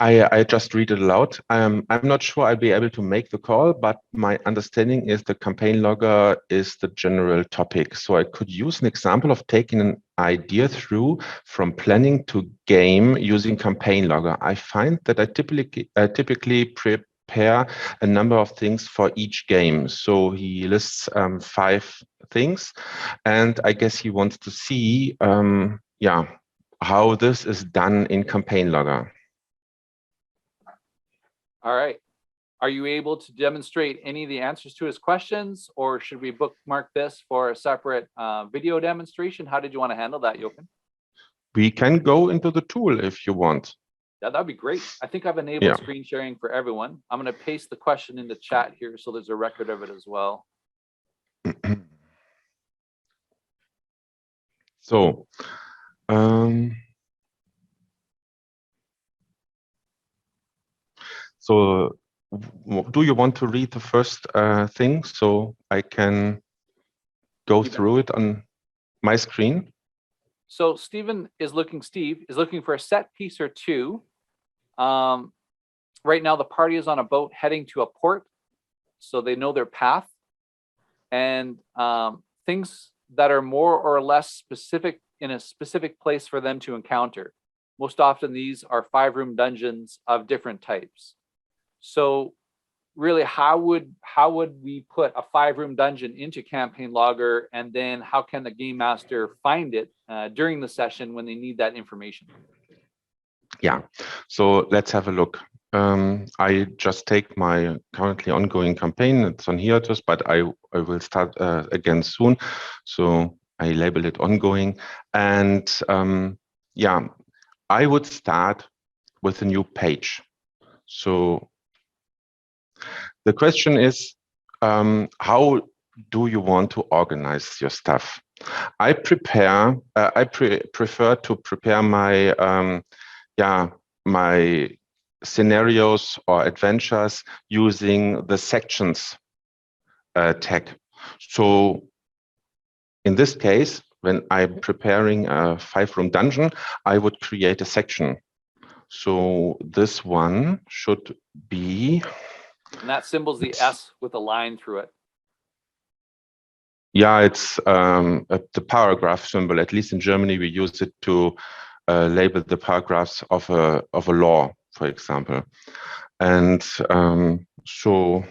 I just read it aloud. I'm not sure I'll be able to make the call, but my understanding is the campaign logger is the general topic. So I could use an example of taking an idea through from planning to game using campaign logger. I find that I typically prepare a number of things for each game. So he lists 5 things, and I guess he wants to see, yeah, how this is done in campaign logger. All right. Are you able to demonstrate any of the answers to his questions, or should we bookmark this for a separate video demonstration? How did you want to handle that, Jochen? We can go into the tool if you want. Yeah, that'd be great. I think I've enabled screen sharing for everyone. I'm going to paste the question in the chat here so there's a record of it as well. So, so do you want to read the first thing so I can go through it on my screen? So Steve is looking for a set piece or 2. Right now the party is on a boat heading to a port, so they know their path, and things that are more or less specific in a specific place for them to encounter. Most often these are 5-room dungeons of different types. So really, how would we put a 5-room dungeon into campaign logger, and then how can the game master find it during the session when they need that information? Yeah, so let's have a look. I just take my currently ongoing campaign. It's on hiatus, but I will start again soon. So I label it ongoing. And yeah, I would start with a new page. So the question is, how do you want to organize your stuff? I prefer to prepare my my scenarios or adventures using the sections tag. So in this case, when I'm preparing a 5-room dungeon, I would create a section. So this one should be... And that symbol's the S with a line through it. Yeah, it's the paragraph symbol. At least in Germany, we use it to label the paragraphs of a law, for example. And so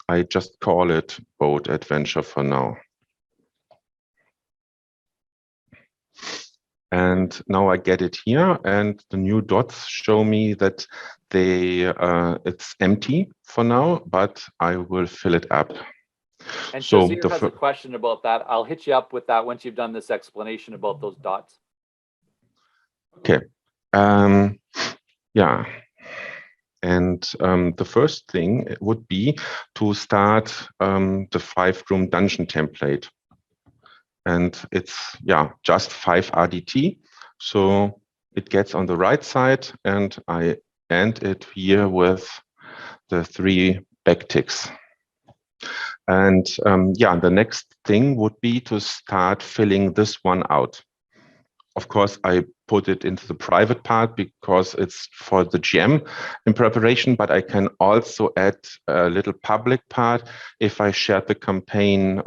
I just call it boat adventure for now. And now I get it here, and the new dots show me that it's empty for now, but I will fill it up. And so Shazir has a question about that. I'll hit you up with that once you've done this explanation about those dots. Okay. Yeah. And the first thing would be to start the 5-room dungeon template. And it's, yeah, just 5 RDT. So it gets on the right side, and I end it here with the 3 backticks. And yeah, the next thing would be to start filling this one out. Of course, I put it into the private part because it's for the GM in preparation, but I can also add a little public part. If I share the campaign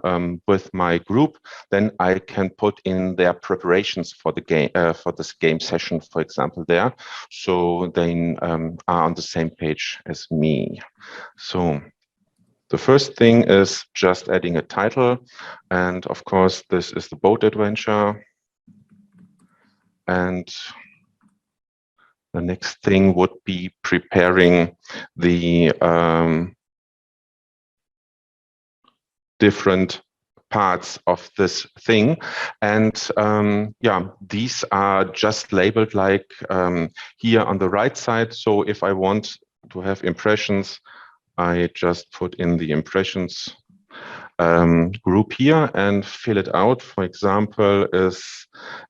with my group, then I can put in their preparations for the game, for this game session, for example, there. So they are on the same page as me. So the first thing is just adding a title. And of course, this is the boat adventure. And the next thing would be preparing the different parts of this thing. And yeah, these are just labeled like here on the right side. So if I want to have impressions, I just put in the impressions group here and fill it out. For example,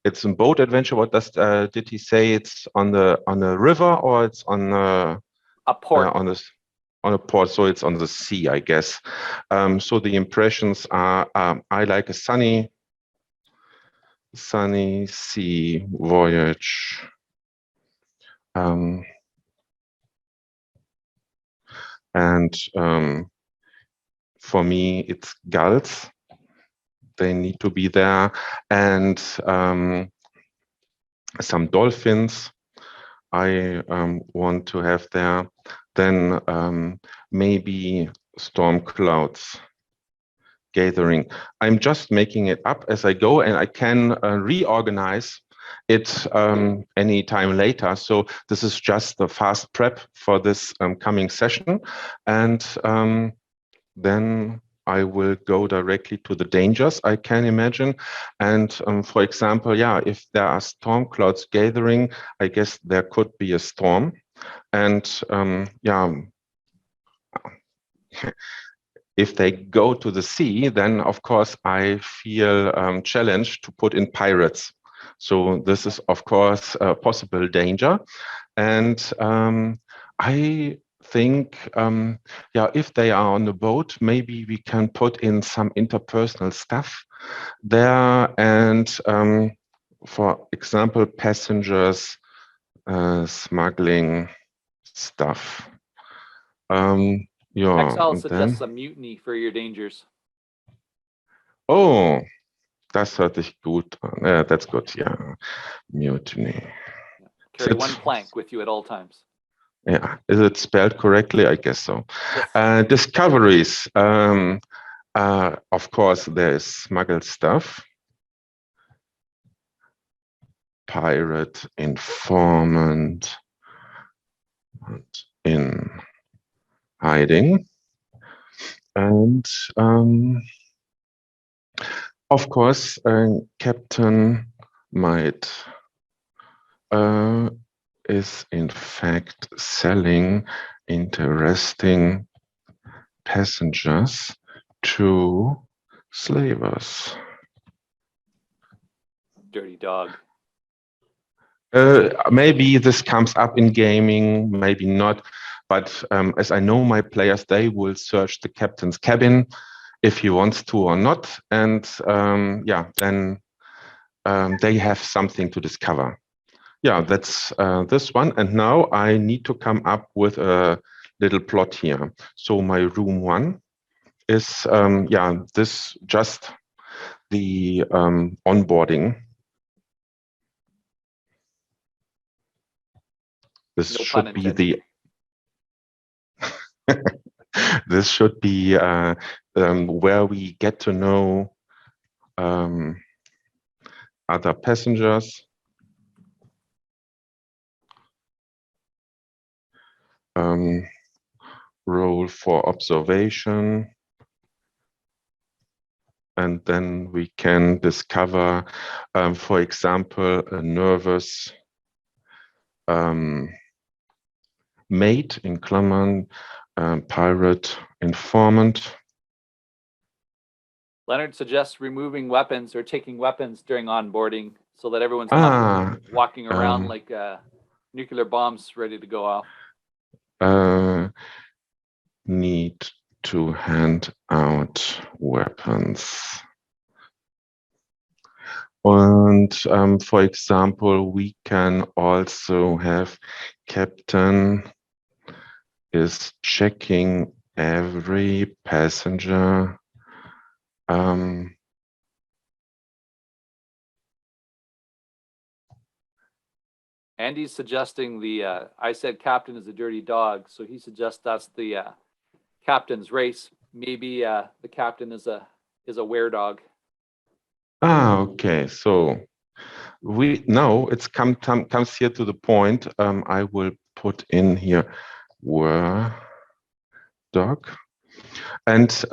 it's a boat adventure. What did he say? It's on a river, or it's on a port? On a port, so it's on the sea, I guess. So the impressions are: I like a sunny sea voyage. And for me, it's gulls. They need to be there, and some dolphins I want to have there. Then maybe storm clouds gathering. I'm just making it up as I go, and I can reorganize it any time later. So this is just the fast prep for this coming session. And then I will go directly to the dangers I can imagine. And for example, yeah, if there are storm clouds gathering, I guess there could be a storm. And yeah, if they go to the sea, then of course I feel challenged to put in pirates. So this is of course a possible danger. And I think, yeah, if they are on the boat, maybe we can put in some interpersonal stuff there. And for example, passengers smuggling stuff. Yeah, Exile and suggests then, a mutiny for your dangers. oh, das hört sich gut an. Yeah, that's good, yeah. Mutiny. Carry one plank with you at all times. Yeah, is it spelled correctly? I guess so. Yes. Discoveries. Of course, there is smuggled stuff. Pirate, informant, and in hiding. And of course, captain might is in fact selling interesting passengers to slavers. Dirty dog. Maybe this comes up in gaming, maybe not. But as I know my players, they will search the captain's cabin if he wants to or not. And yeah, then they have something to discover. Yeah, that's this one. And now I need to come up with a little plot here. So my room 1 is, yeah, this just the onboarding. This No should pun be intended. this should be where we get to know other passengers. Roll for observation. And then we can discover, for example, a nervous mate in Klammern, pirate, informant. Leonard suggests removing weapons or taking weapons during onboarding so that everyone's not walking around like nuclear bombs ready to go off. Need to hand out weapons. And for example, we can also have captain is checking every passenger. Andy's suggesting the, I said captain is a dirty dog, so he suggests that's the captain's race. Maybe the captain is a were-dog. Okay, so we now it's comes here to the point. I will put in here were dog, and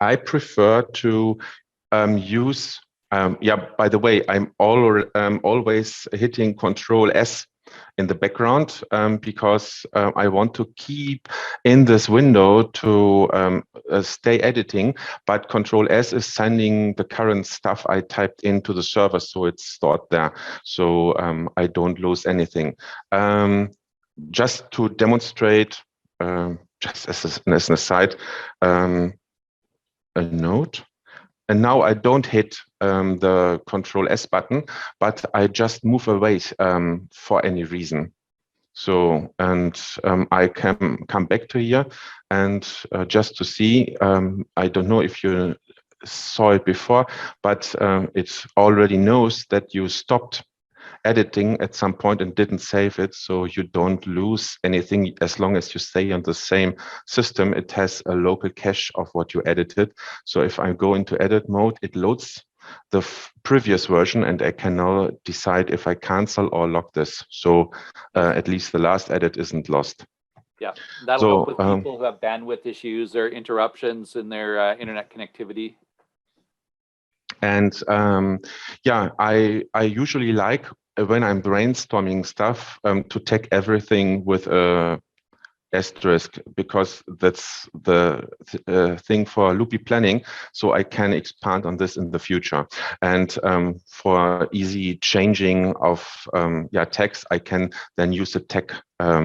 I prefer to use. Yeah, by the way, I'm always hitting Control S in the background because I want to keep in this window to stay editing, but Control S is sending the current stuff I typed into the server, so it's stored there, so I don't lose anything. Just to demonstrate, just as an aside, a note. And now I don't hit the Control S button, but I just move away for any reason. So, and I can come back to here and just to see, I don't know if you saw it before, but it already knows that you stopped editing at some point and didn't save it, so you don't lose anything as long as you stay on the same system. It has a local cache of what you edited. So if I go into edit mode, it loads the previous version, and I can now decide if I cancel or lock this. So at least the last edit isn't lost. Yeah, that'll help with people who have bandwidth issues or interruptions in their internet connectivity. And yeah, I usually like when I'm brainstorming stuff to tag everything with a asterisk, because that's the thing for loopy planning. So I can expand on this in the future. And for easy changing of tags, I can then use the tag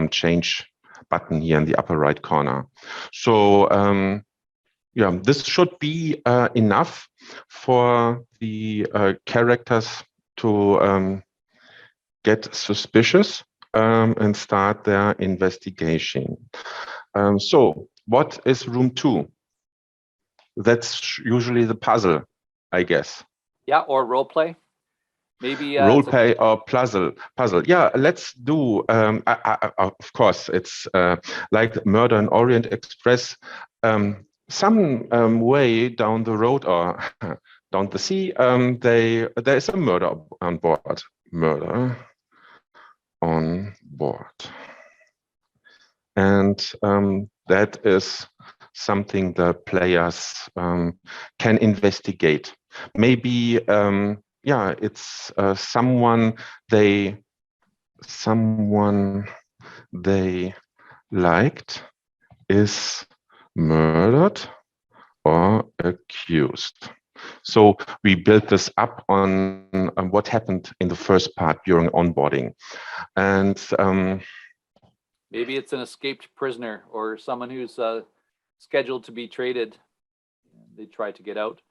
change button here in the upper right corner. So yeah, this should be enough for the characters to get suspicious and start their investigation. So what is room 2? That's usually the puzzle, I guess. Yeah, or role play. Maybe Role play or puzzle. Yeah, let's do. Of course, it's like Murder and Orient Express. Some way down the road or down the sea, there is a murder on board. Murder on board, and that is something the players can investigate. Maybe yeah, it's someone they liked is murdered or accused. So we built this up on what happened in the first part during onboarding. And maybe it's an escaped prisoner or someone who's scheduled to be traded. They try to get out.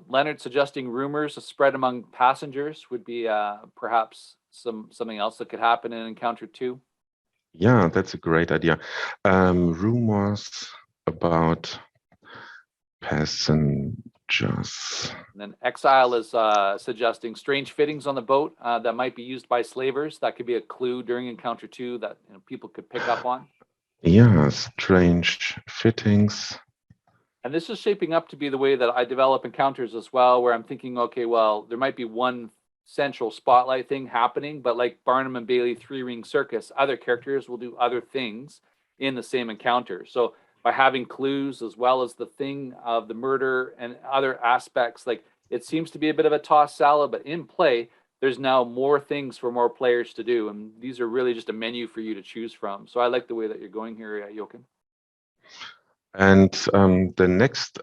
Leonard suggesting rumors spread among passengers would be perhaps something else that could happen in Encounter 2. Yeah, that's a great idea. Rumors about passengers. And then Exile is suggesting strange fittings on the boat that might be used by slavers. That could be a clue during Encounter 2 that people could pick up on. Yeah, strange fittings. And this is shaping up to be the way that I develop encounters as well, where I'm thinking, okay, well, there might be one central spotlight thing happening, but like Barnum and Bailey 3-Ring Circus, other characters will do other things in the same encounter. So by having clues as well as the thing of the murder and other aspects, like it seems to be a bit of a tossed salad, but in play, there's now more things for more players to do. And these are really just a menu for you to choose from. So I like the way that you're going here, Jochen. And the next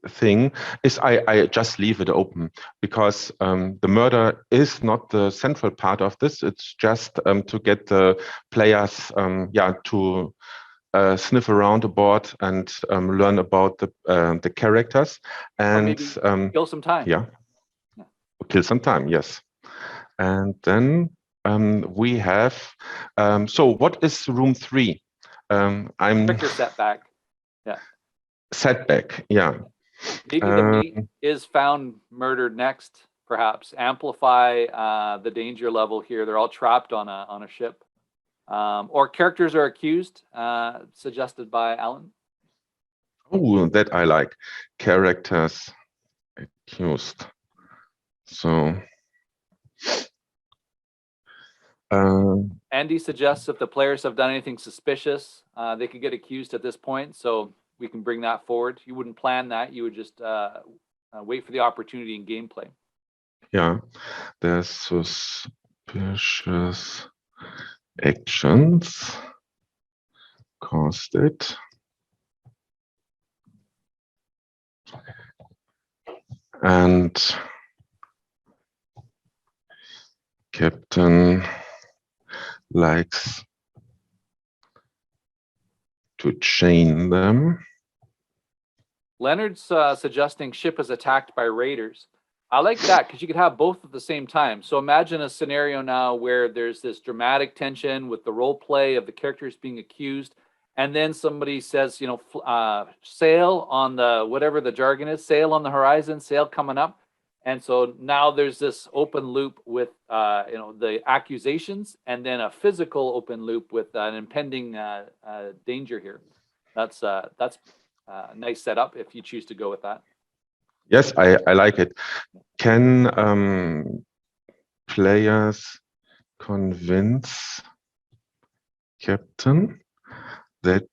thing is I just leave it open, because the murder is not the central part of this. It's just to get the players to sniff around the board and learn about the characters, and kill some time. Yeah, kill some time. Yes, and then we have. So what is room 3? Trigger setback. Yeah. Setback. Yeah. Maybe the mate is found murdered next. Perhaps amplify the danger level here. They're all trapped on a ship. Or characters are accused, suggested by Alan. Oh, that I like. Characters accused. So Andy suggests if the players have done anything suspicious, they could get accused at this point. So we can bring that forward. You wouldn't plan that. You would just wait for the opportunity in gameplay. Yeah, there's suspicious actions caused it. And Captain likes to chain them. Leonard's suggesting ship is attacked by raiders. I like that because you could have both at the same time. So imagine a scenario now where there's this dramatic tension with the role play of the characters being accused, and then somebody says, you know, sail on the, whatever the jargon is, sail on the horizon, sail coming up. And so now there's this open loop with, you know, the accusations, and then a physical open loop with an impending danger here. That's a nice setup if you choose to go with that. Yes, I like it. Can players convince captain that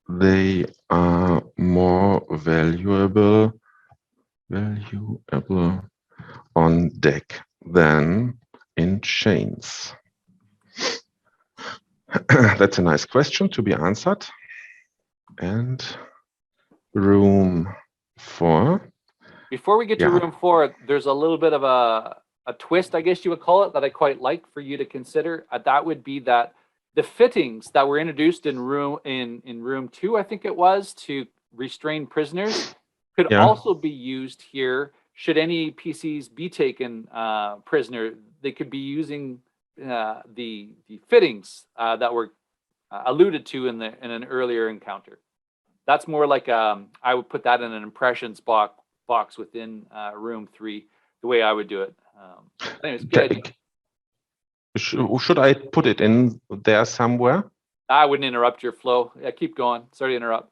they are more valuable on deck than in chains? That's a nice question to be answered. And room 4. Before we get to room 4, there's a little bit of a twist, I guess you would call it, that I quite like for you to consider. That would be that the fittings that were introduced in room 2, I think it was, to restrain prisoners, could also be used here. Should any PCs be taken prisoner, they could be using the fittings that were alluded to in an earlier encounter. That's more like I would put that in an impressions box within room 3, the way I would do it. Anyways, good idea. Should I put it in there somewhere? I wouldn't interrupt your flow. Yeah, keep going. Sorry to interrupt.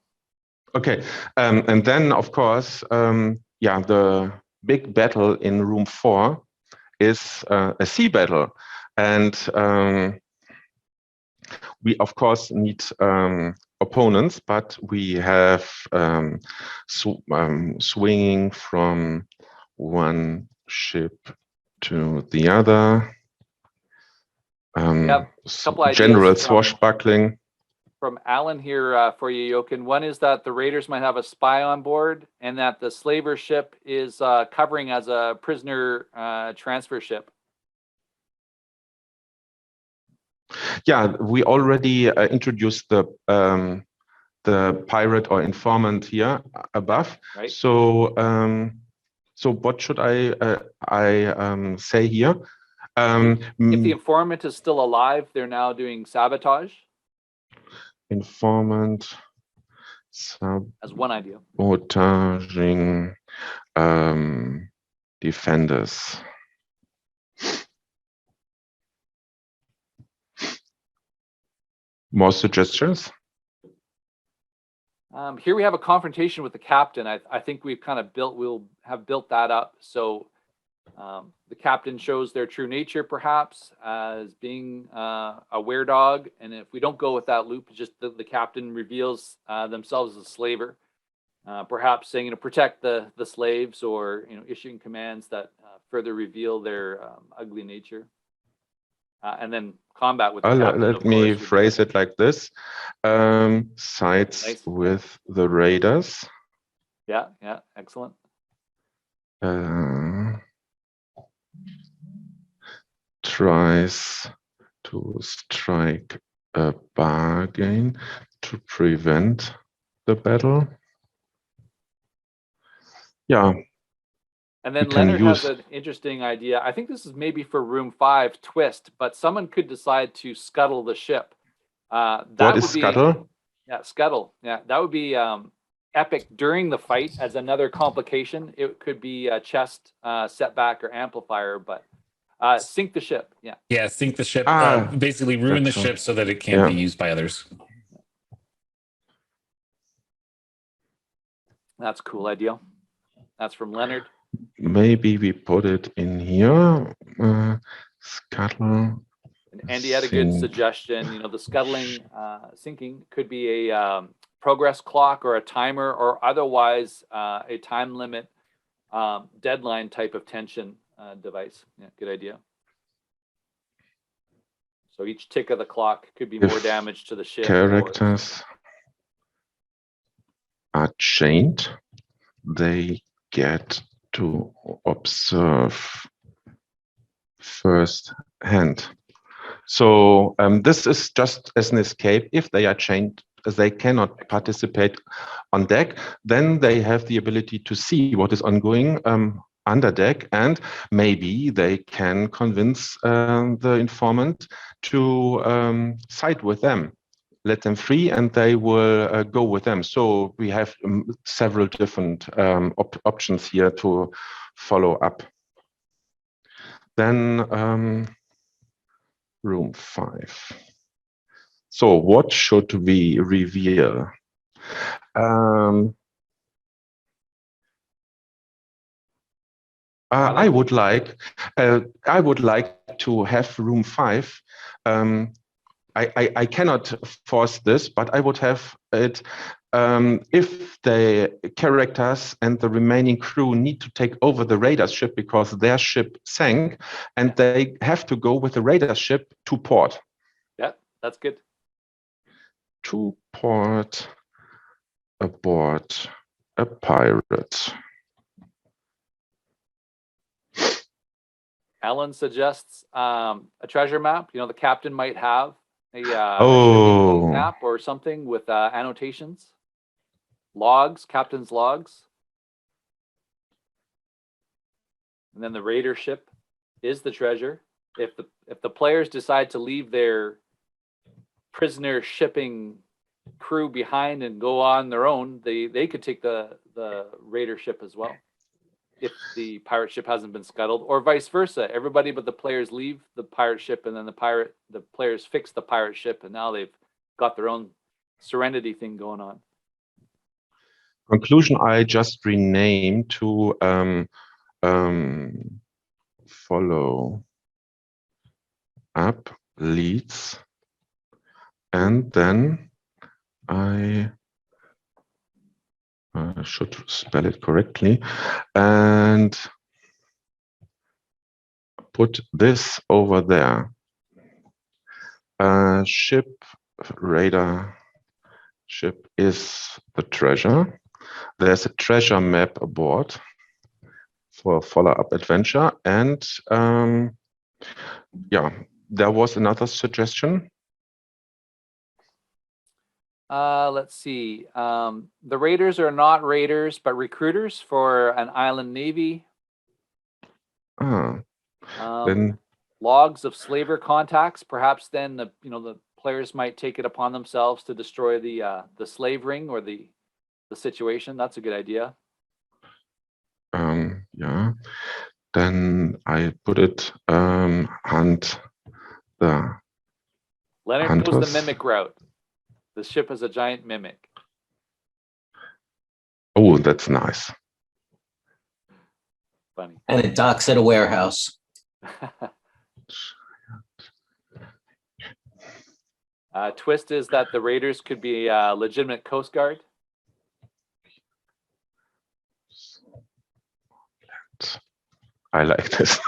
Okay, and then of course, yeah, the big battle in room 4 is a sea battle, and we of course need opponents, but we have swinging from one ship to the other. General swashbuckling. From Alan here for you, Jochen. One is that the raiders might have a spy on board, and that the slaver ship is covering as a prisoner transfer ship. Yeah, we already introduced the pirate or informant here above. Right. So, so what should I say here? If the informant is still alive, they're now doing sabotage. Informant as one idea. Sabotaging defenders. More suggestions? Here we have a confrontation with the captain. I think we've kind of we'll have built that up. So the captain shows their true nature, perhaps, as being a weredog. And if we don't go with that loop, just the captain reveals themselves as a slaver, perhaps saying, you know, protect the slaves, or, you know, issuing commands that further reveal their ugly nature. And then combat with the captain. Let me phrase it like this. Sides nice. With the raiders. Yeah, yeah, excellent. Tries to strike a bargain to prevent the battle. Yeah. And then Leonard has an interesting idea. I think this is maybe for room 5 twist, but someone could decide to scuttle the ship. What is scuttle? Yeah, scuttle. Yeah, that would be epic during the fight as another complication. It could be a chest setback or amplifier, but sink the ship. Yeah. Yeah, sink the ship. Basically ruin the ship so that it can't be used by others. That's a cool idea. That's from Leonard. Maybe we put it in here. Scuttle. And Andy had a good suggestion. You know, the scuttling, sinking could be a progress clock or a timer, or otherwise a time limit deadline type of tension device. Yeah, good idea. So each tick of the clock could be more damage to the ship. Characters are chained. They get to observe first hand. So this is just as an escape. If they are chained, as they cannot participate on deck, then they have the ability to see what is ongoing under deck, and maybe they can convince the informant to side with them. Let them free, and they will go with them. So we have several different options here to follow up. Then room 5. So what should we reveal? I would like to have room 5. I cannot force this, but I would have it if the characters and the remaining crew need to take over the radar ship because their ship sank, and they have to go with the radar ship to port. Yeah, that's good. To port aboard a pirate. Alan suggests a treasure map. You know, the captain might have a shipping map or something with annotations, logs, captain's logs. And then the raider ship is the treasure. If the players decide to leave their prisoner shipping crew behind and go on their own, they could take the raider ship as well, if the pirate ship hasn't been scuttled, or vice versa. Everybody but the players leave the pirate ship, and then the players fix the pirate ship, and now they've got their own Serenity thing going on. Conclusion I just renamed to follow up leads, and then I should spell it correctly and put this over there. Ship radar ship is the treasure. There's a treasure map aboard for follow-up adventure, and yeah, there was another suggestion. Let's see. The raiders are not raiders, but recruiters for an island navy. Then logs of slaver contacts. Perhaps then the players might take it upon themselves to destroy the slave ring or the situation. That's a good idea. Yeah. Then I put it hunt the Leonard hunters. goes the mimic route. The ship is a giant mimic. Oh, that's nice. Funny. And it docks at a warehouse. Twist is that the raiders could be a legitimate Coast Guard. I like this.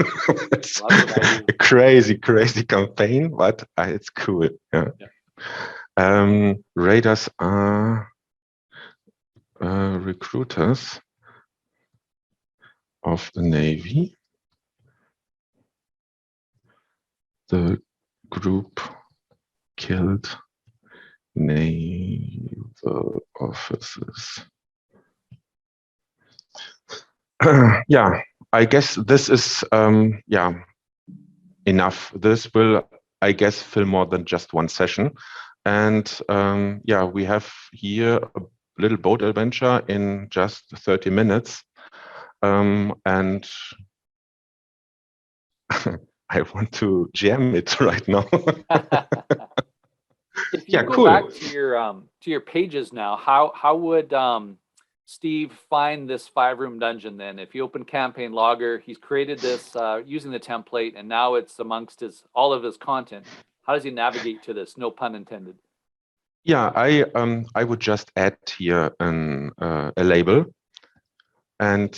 It's a crazy campaign, but it's cool. Yeah. Raiders are recruiters of the Navy. The group killed naval officers. Yeah, I guess this is yeah, enough. This will, I guess, fill more than just one session. And yeah, we have here a little boat adventure in just 30 minutes. And I want to jam it right now. If you go back to your pages now, how would Steve find this 5-room dungeon then? If you open Campaign Logger, he's created this using the template, and now it's amongst all of his content. How does he navigate to this? No pun intended. Yeah, I would just add here a label, and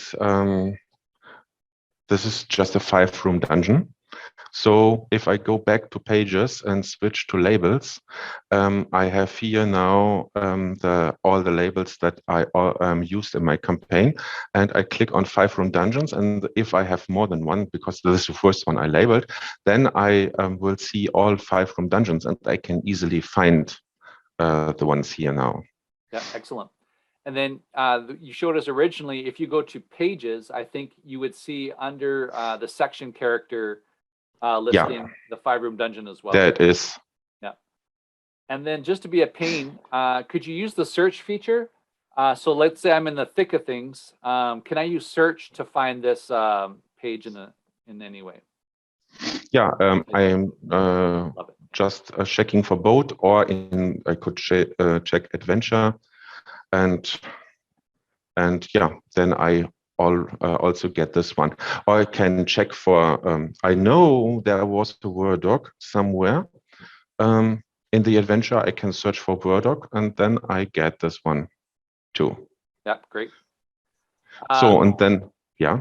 this is just a 5-room dungeon. So if I go back to pages and switch to labels, I have here now all the labels that I used in my campaign, and I click on 5-room dungeons. And if I have more than one, because this is the first one I labeled, then I will see all 5-room dungeons, and I can easily find the ones here now. Yeah, excellent. And then you showed us originally, if you go to pages, I think you would see under the section character listing the 5-room dungeon as well. That is. Yeah. And then just to be a pain, could you use the search feature? So let's say I'm in the thick of things. Can I use search to find this page in any way? Yeah, I am just checking for both, or I could check adventure, and yeah, then I also get this one. Or I can check for. I know there was a Word doc somewhere. In the adventure, I can search for Word doc, and then I get this one too. Yeah, great. So and then yeah.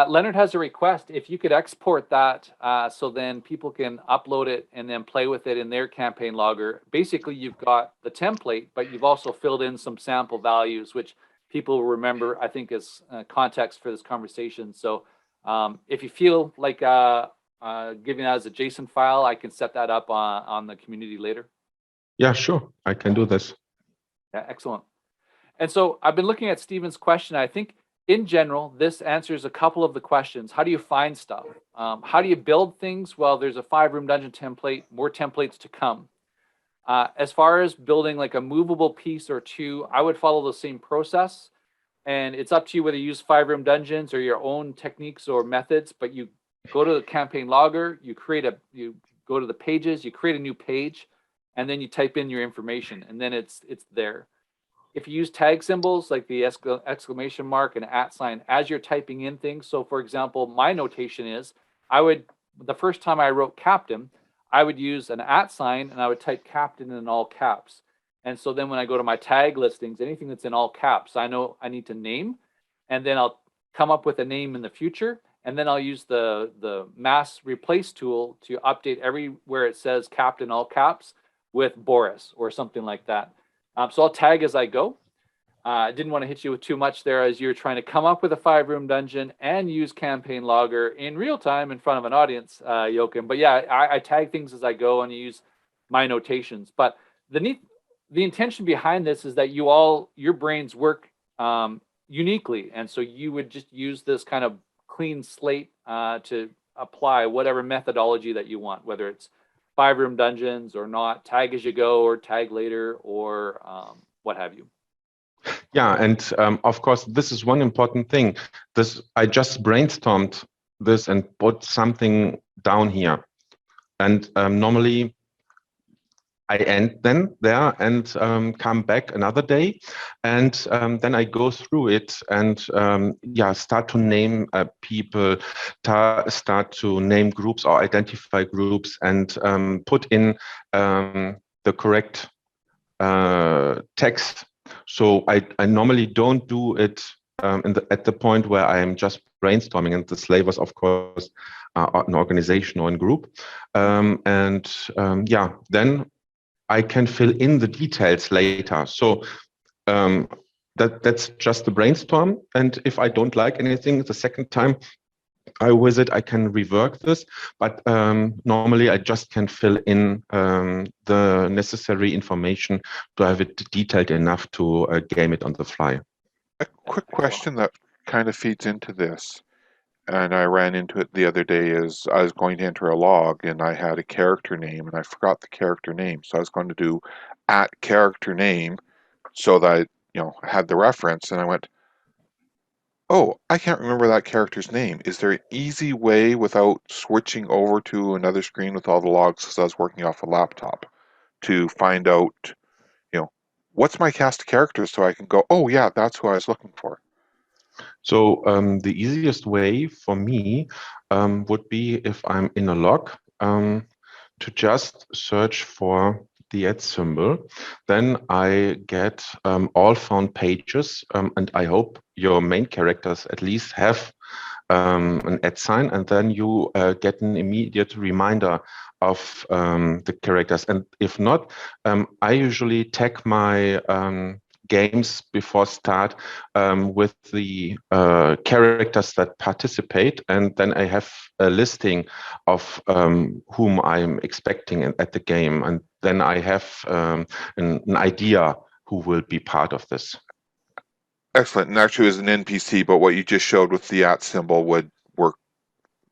Leonard has a request. If you could export that so then people can upload it and then play with it in their campaign logger. Basically, you've got the template, but you've also filled in some sample values, which people will remember, I think, as context for this conversation. So if you feel like giving that as a JSON file, I can set that up on the community later. Yeah, sure. I can do this. Yeah, excellent. And so I've been looking at Stephen's question. I think in general, this answers a couple of the questions. How do you find stuff? How do you build things? Well, there's a 5-room dungeon template, more templates to come. As far as building like a movable piece or two, I would follow the same process. And it's up to you whether you use 5-room dungeons or your own techniques or methods, but you go to the campaign logger, you go to the pages, you create a new page, and then you type in your information, and then it's there. If you use tag symbols like the exclamation mark and @ as you're typing in things. So for example, my notation is, the first time I wrote captain, I would use an @ and I would type captain in all caps. And so then when I go to my tag listings, anything that's in all caps, I know I need to name, and then I'll come up with a name in the future. And then I'll use the mass replace tool to update everywhere it says captain all caps with Boris or something like that. So I'll tag as I go. I didn't want to hit you with too much there as you're trying to come up with a 5-room dungeon and use campaign logger in real time in front of an audience, Jochen. But yeah, I tag things as I go and use my notations. But the intention behind this is that your brains work uniquely. And so you would just use this kind of clean slate to apply whatever methodology that you want, whether it's 5-room dungeons or not, tag as you go or tag later or what have you. Yeah, and of course, this is one important thing. I just brainstormed this and put something down here. And normally I end then there and come back another day. And then I go through it and start to name people, start to name groups or identify groups and put in the correct text. So I normally don't do it at the point where I'm just brainstorming, and the slave was, of course, an organization or a group. Then I can fill in the details later. So that's just the brainstorm. And if I don't like anything the second time I visit, I can rework this. But normally I just can fill in the necessary information to have it detailed enough to game it on the fly. A quick question that kind of feeds into this, and I ran into it the other day, is I was going to enter a log and I had a character name and I forgot the character name. So I was going to do @character name so that I had the reference, and I went, oh, I can't remember that character's name. Is there an easy way without switching over to another screen with all the logs, because I was working off a laptop, to find out, what's my cast of characters so I can go, oh yeah, that's who I was looking for? So the easiest way for me would be, if I'm in a log, to just search for the @ symbol. Then I get all found pages, and I hope your main characters at least have an @ sign, and then you get an immediate reminder of the characters. And if not, I usually tag my games before start with the characters that participate, and then I have a listing of whom I'm expecting at the game, and then I have an idea who will be part of this. Excellent. And actually, it was an NPC, but what you just showed with the @ symbol would work,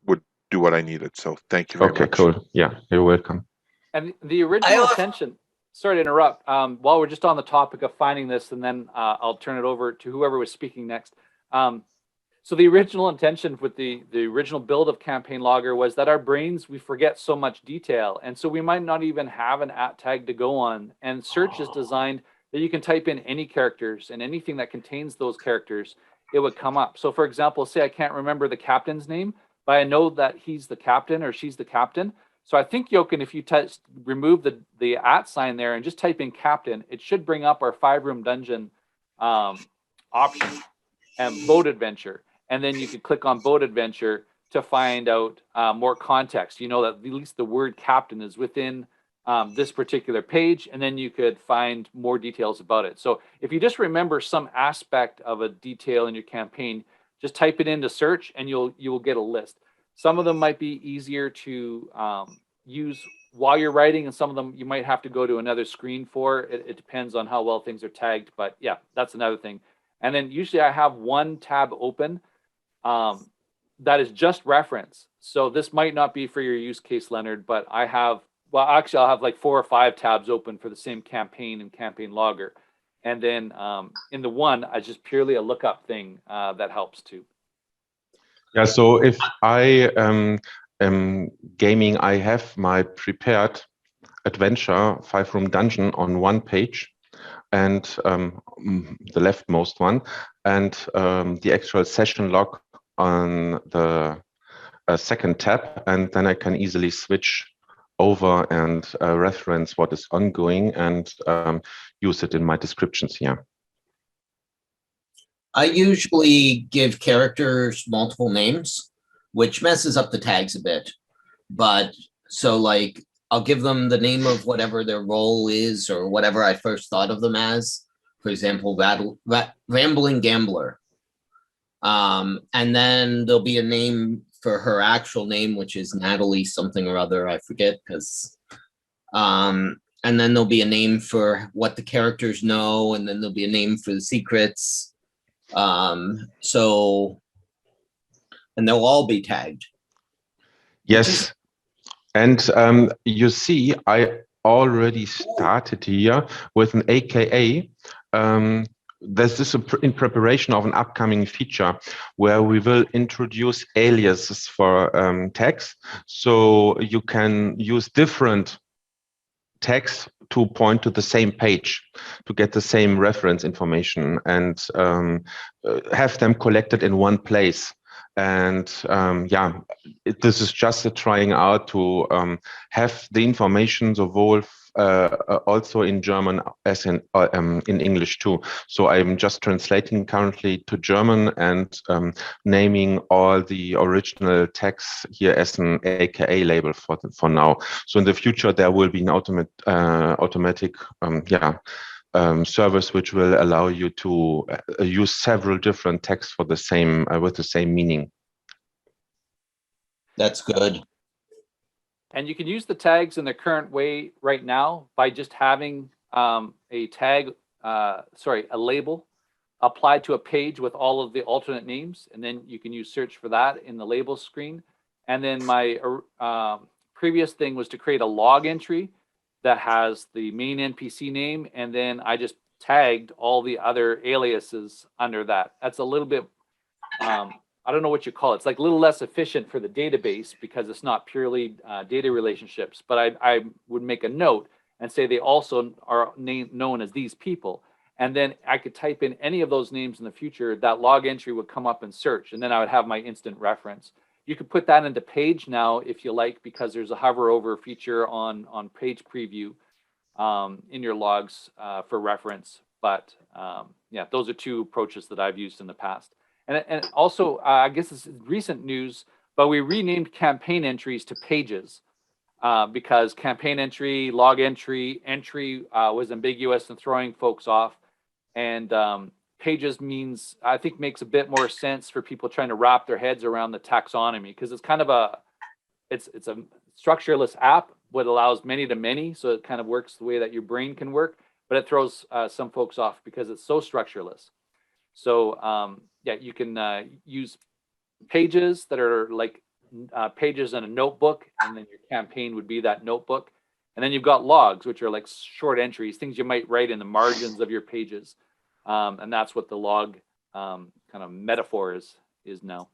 would do what I needed. So thank you very much. Okay, cool. Yeah, you're welcome. And the original intention, sorry to interrupt, while we're just on the topic of finding this, and then I'll turn it over to whoever was speaking next. So the original intention with the original build of Campaign Logger was that our brains, we forget so much detail. And so we might not even have an @ tag to go on. And search is designed that you can type in any characters, and anything that contains those characters, it would come up. So for example, say I can't remember the captain's name, but I know that he's the captain or she's the captain. So I think, Jochen, if you remove the @ sign there and just type in captain, it should bring up our 5-room dungeon option and boat adventure. And then you could click on boat adventure to find out more context. You know that at least the word captain is within this particular page, and then you could find more details about it. So if you just remember some aspect of a detail in your campaign, just type it into search and you will get a list. Some of them might be easier to use while you're writing, and some of them you might have to go to another screen for. It depends on how well things are tagged, but yeah, that's another thing. And then usually I have one tab open that is just reference. So this might not be for your use case, Leonard, but I have, well, actually I'll have like 4 or 5 tabs open for the same campaign and Campaign Logger. And then in the one, I just purely a lookup thing that helps too. Yeah, so if I am gaming, I have my prepared adventure 5-room dungeon on one page, and the leftmost one, and the actual session log on the second tab, and then I can easily switch over and reference what is ongoing and use it in my descriptions here. I usually give characters multiple names, which messes up the tags a bit. But so like, I'll give them the name of whatever their role is or whatever I first thought of them as. For example, Rambling Gambler. And then there'll be a name for her actual name, which is Natalie something or other, I forget, because and then there'll be a name for what the characters know, and then there'll be a name for the secrets. So, and they'll all be tagged. Yes, and you see, I already started here with an AKA. This is in preparation of an upcoming feature where we will introduce aliases for tags. So you can use different tags to point to the same page to get the same reference information and have them collected in one place. And yeah, this is just a trying out to have the information evolve also in German as in English too. So I'm just translating currently to German and naming all the original tags here as an AKA label for now. So in the future there will be an automatic service which will allow you to use several different tags for the same with the same meaning. That's good. And you can use the tags in the current way right now by just having a tag, a label applied to a page with all of the alternate names, and then you can use search for that in the label screen. And then my previous thing was to create a log entry that has the main NPC name, and then I just tagged all the other aliases under that. That's a little bit, I don't know what you call it. It's like a little less efficient for the database because it's not purely data relationships, but I would make a note and say they also are known as these people. And then I could type in any of those names in the future, that log entry would come up in search, and then I would have my instant reference. You could put that into page now if you like, because there's a hover over feature on page preview in your logs for reference. But yeah, those are 2 approaches that I've used in the past. And also, I guess this is recent news, but we renamed campaign entries to pages because campaign entry, log entry, was ambiguous and throwing folks off. And pages means, I think, makes a bit more sense for people trying to wrap their heads around the taxonomy, because it's kind of it's a structureless app, what allows many to many. So it kind of works the way that your brain can work. but it throws some folks off because it's so structureless. So yeah, you can use pages that are like pages in a notebook, and then your campaign would be that notebook. And then you've got logs, which are like short entries, things you might write in the margins of your pages. And that's what the log kind of metaphor is now.